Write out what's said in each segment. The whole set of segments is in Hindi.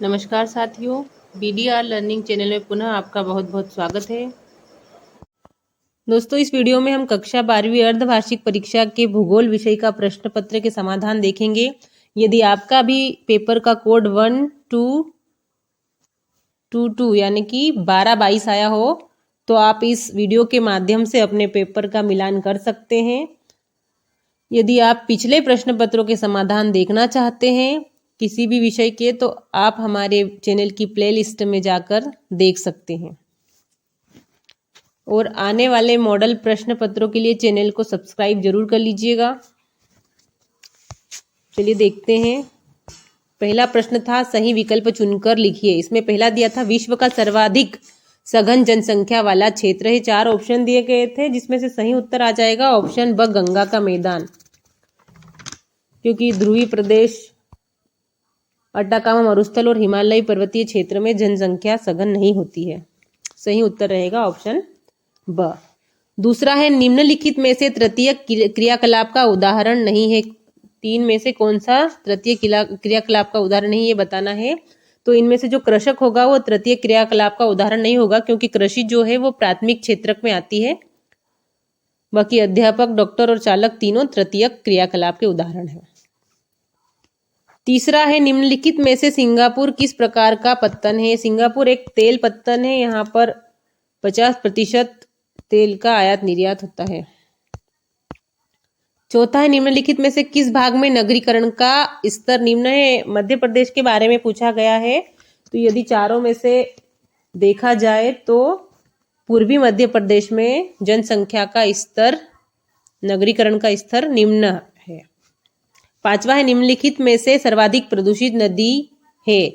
नमस्कार साथियों, BDR लर्निंग चैनल में पुनः आपका बहुत बहुत स्वागत है। दोस्तों, इस वीडियो में हम कक्षा 12वीं अर्धवार्षिक परीक्षा के भूगोल विषय का प्रश्न पत्र के समाधान देखेंगे। यदि आपका भी पेपर का कोड 1222 यानी कि 1222 आया हो तो आप इस वीडियो के माध्यम से अपने पेपर का मिलान कर सकते हैं। यदि आप पिछले प्रश्न पत्रों के समाधान देखना चाहते हैं किसी भी विषय के, तो आप हमारे चैनल की प्लेलिस्ट में जाकर देख सकते हैं और आने वाले मॉडल प्रश्न पत्रों के लिए चैनल को सब्सक्राइब जरूर कर लीजिएगा। चलिए देखते हैं। पहला प्रश्न था सही विकल्प चुनकर लिखिए। इसमें पहला दिया था विश्व का सर्वाधिक सघन जनसंख्या वाला क्षेत्र है। 4 ऑप्शन दिए गए थे जिसमें से सही उत्तर आ जाएगा ऑप्शन ब, गंगा का मैदान, क्योंकि ध्रुवीय प्रदेश, अटाकामा मरुस्थल और हिमालयी पर्वतीय क्षेत्र में जनसंख्या सघन नहीं होती है। सही उत्तर रहेगा ऑप्शन ब। दूसरा है निम्नलिखित में से तृतीय क्रियाकलाप का उदाहरण नहीं है। 3 में से कौन सा तृतीय क्रियाकलाप का उदाहरण नहीं, ये बताना है। तो इनमें से जो कृषक होगा वो तृतीय क्रियाकलाप का उदाहरण नहीं होगा, क्योंकि कृषि जो है वो प्राथमिक क्षेत्रक में आती है। बाकी अध्यापक, डॉक्टर और चालक तीनों तृतीय क्रियाकलाप के उदाहरण है। तीसरा है निम्नलिखित में से सिंगापुर किस प्रकार का पत्तन है। सिंगापुर एक तेल पत्तन है। यहाँ पर 50% तेल का आयात निर्यात होता है। चौथा है निम्नलिखित में से किस भाग में नगरीकरण का स्तर निम्न है। मध्य प्रदेश के बारे में पूछा गया है। तो यदि चारों में से देखा जाए तो पूर्वी मध्य प्रदेश में जनसंख्या का स्तर, नगरीकरण का स्तर निम्न है। पांचवा है निम्नलिखित में से सर्वाधिक प्रदूषित नदी है।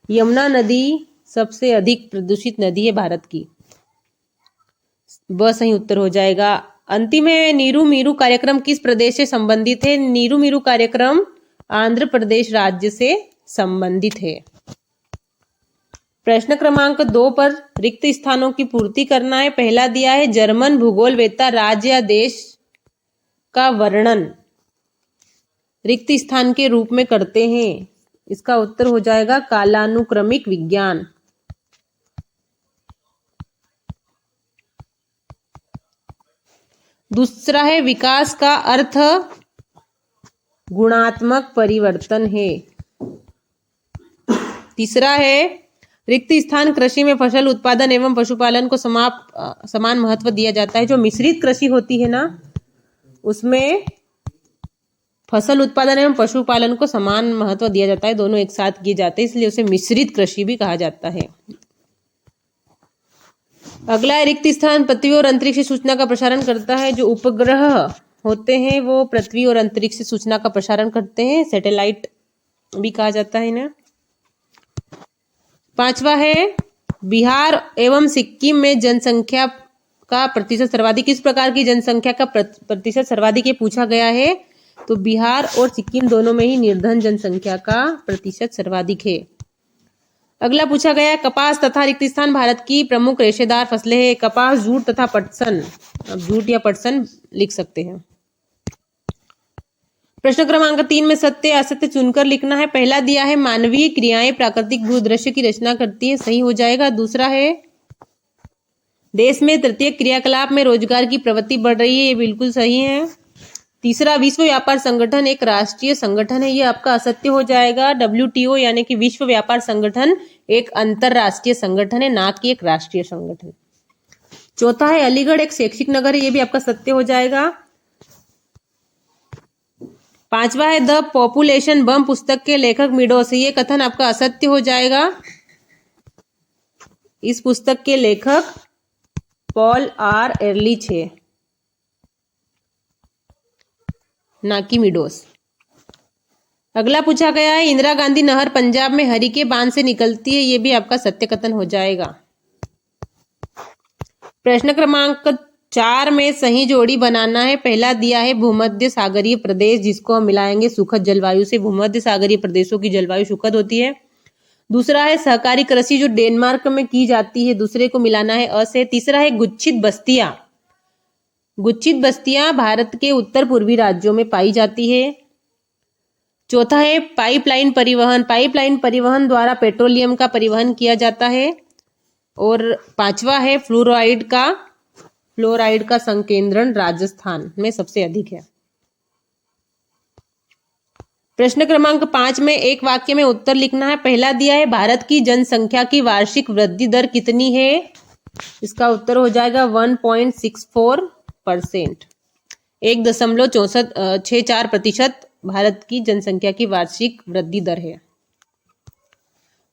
यमुना नदी सबसे अधिक प्रदूषित नदी है भारत की। ब सही उत्तर हो जाएगा। अंतिम है नीरू मीरू कार्यक्रम किस प्रदेश से संबंधित है। नीरू मीरू कार्यक्रम आंध्र प्रदेश राज्य से संबंधित है। प्रश्न क्रमांक 2 पर रिक्त स्थानों की पूर्ति करना है। पहला दिया है जर्मन भूगोलवेत्ता राज्य या देश का वर्णन रिक्त स्थान के रूप में करते हैं। इसका उत्तर हो जाएगा कालानुक्रमिक विज्ञान। दूसरा है विकास का अर्थ गुणात्मक परिवर्तन है। तीसरा है रिक्त स्थान कृषि में फसल उत्पादन एवं पशुपालन को समान महत्व दिया जाता है। जो मिश्रित कृषि होती है ना, उसमें फसल उत्पादन एवं पशुपालन को समान महत्व दिया जाता है, दोनों एक साथ किए जाते हैं, इसलिए उसे मिश्रित कृषि भी कहा जाता है। अगला है रिक्त स्थान पृथ्वी और अंतरिक्ष सूचना का प्रसारण करता है। जो उपग्रह होते हैं वो पृथ्वी और अंतरिक्ष सूचना का प्रसारण करते हैं, सैटेलाइट भी कहा जाता है ना। पांचवा है बिहार एवं सिक्किम में जनसंख्या का प्रतिशत सर्वाधिक किस प्रकार की जनसंख्या का प्रतिशत सर्वाधिक, ये पूछा गया है। तो बिहार और सिक्किम दोनों में ही निर्धन जनसंख्या का प्रतिशत सर्वाधिक है। अगला पूछा गया कपास तथा रिक्त स्थान भारत की प्रमुख रेशेदार फसलें हैं। कपास, जूट तथा पटसन। अब जूट या पटसन लिख सकते हैं। प्रश्न क्रमांक 3 में सत्य असत्य चुनकर लिखना है। पहला दिया है मानवीय क्रियाएं प्राकृतिक भूदृश्य की रचना करती है। सही हो जाएगा। दूसरा है देश में तृतीय क्रियाकलाप में रोजगार की प्रवृत्ति बढ़ रही है। ये बिल्कुल सही है। तीसरा विश्व व्यापार संगठन एक राष्ट्रीय संगठन है। ये आपका असत्य हो जाएगा। WTO यानी कि विश्व व्यापार संगठन एक अंतरराष्ट्रीय संगठन है, ना कि एक राष्ट्रीय संगठन। चौथा है अलीगढ़ एक शैक्षिक नगर है। ये भी आपका सत्य हो जाएगा। पांचवा है द पॉपुलेशन बम पुस्तक के लेखक मीडोस है। ये कथन आपका असत्य हो जाएगा। इस पुस्तक के लेखक पॉल आर एरलिच है, ना कि मीडोस। अगला पूछा गया है इंदिरा गांधी नहर पंजाब में हरी के बांध से निकलती है। ये भी आपका सत्य कथन हो जाएगा। प्रश्न क्रमांक 4 में सही जोड़ी बनाना है। पहला दिया है भूमध्य सागरीय प्रदेश, जिसको हम मिलाएंगे सुखद जलवायु से। भूमध्य सागरीय प्रदेशों की जलवायु सुखद होती है। दूसरा है सहकारी कृषि जो डेनमार्क में की जाती है, दूसरे को मिलाना है अ से। तीसरा है गुच्छित बस्तियां। गुच्छित बस्तियां भारत के उत्तर पूर्वी राज्यों में पाई जाती है। चौथा है पाइपलाइन परिवहन। पाइपलाइन परिवहन द्वारा पेट्रोलियम का परिवहन किया जाता है। और पांचवा है फ्लोराइड का संकेंद्रण राजस्थान में सबसे अधिक है। प्रश्न क्रमांक 5 में एक वाक्य में उत्तर लिखना है। पहला दिया है भारत की जनसंख्या की वार्षिक वृद्धि दर कितनी है? इसका उत्तर हो जाएगा 1.64%। 1.64% भारत की जनसंख्या की वार्षिक वृद्धि दर है।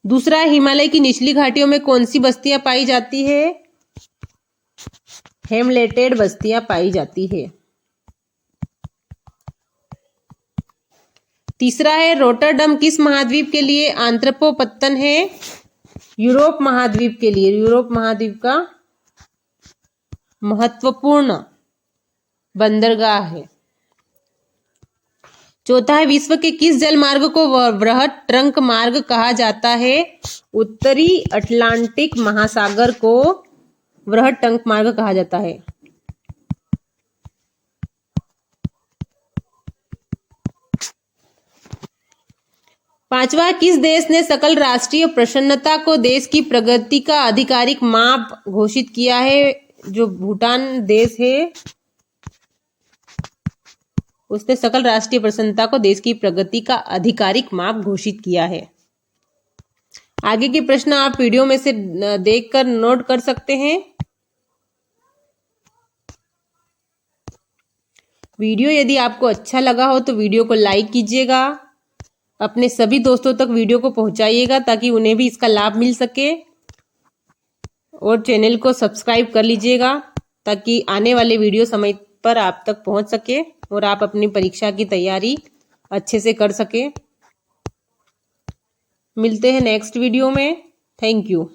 दूसरा है हिमालय की निचली घाटियों में कौन सी बस्तियां पाई जाती है? हेमलेटेड बस्तियां पाई जाती है। तीसरा है रोटरडम किस महाद्वीप के लिए आंत्रपोपत्तन है? यूरोप महाद्वीप के लिए। यूरोप महाद्वीप का महत्वपूर्ण बंदरगाह है। चौथा है विश्व के किस जल मार्ग को वृहद ट्रंक मार्ग कहा जाता है? उत्तरी अटलांटिक महासागर को वृहद ट्रंक मार्ग कहा जाता है। पांचवा किस देश ने सकल राष्ट्रीय प्रसन्नता को देश की प्रगति का आधिकारिक माप घोषित किया है? जो भूटान देश है उसने सकल राष्ट्रीय प्रसन्नता को देश की प्रगति का आधिकारिक माप घोषित किया है। आगे के प्रश्न आप वीडियो में से देखकर नोट कर सकते हैं। वीडियो यदि आपको अच्छा लगा हो तो वीडियो को लाइक कीजिएगा। अपने सभी दोस्तों तक वीडियो को पहुंचाइएगा ताकि उन्हें भी इसका लाभ मिल सके। और चैनल को सब्सक्राइब कर लीजिएगा ताकि आने वाले वीडियो समय पर आप तक पहुंच सके और आप अपनी परीक्षा की तैयारी अच्छे से कर सके। मिलते हैं नेक्स्ट वीडियो में। Thank you.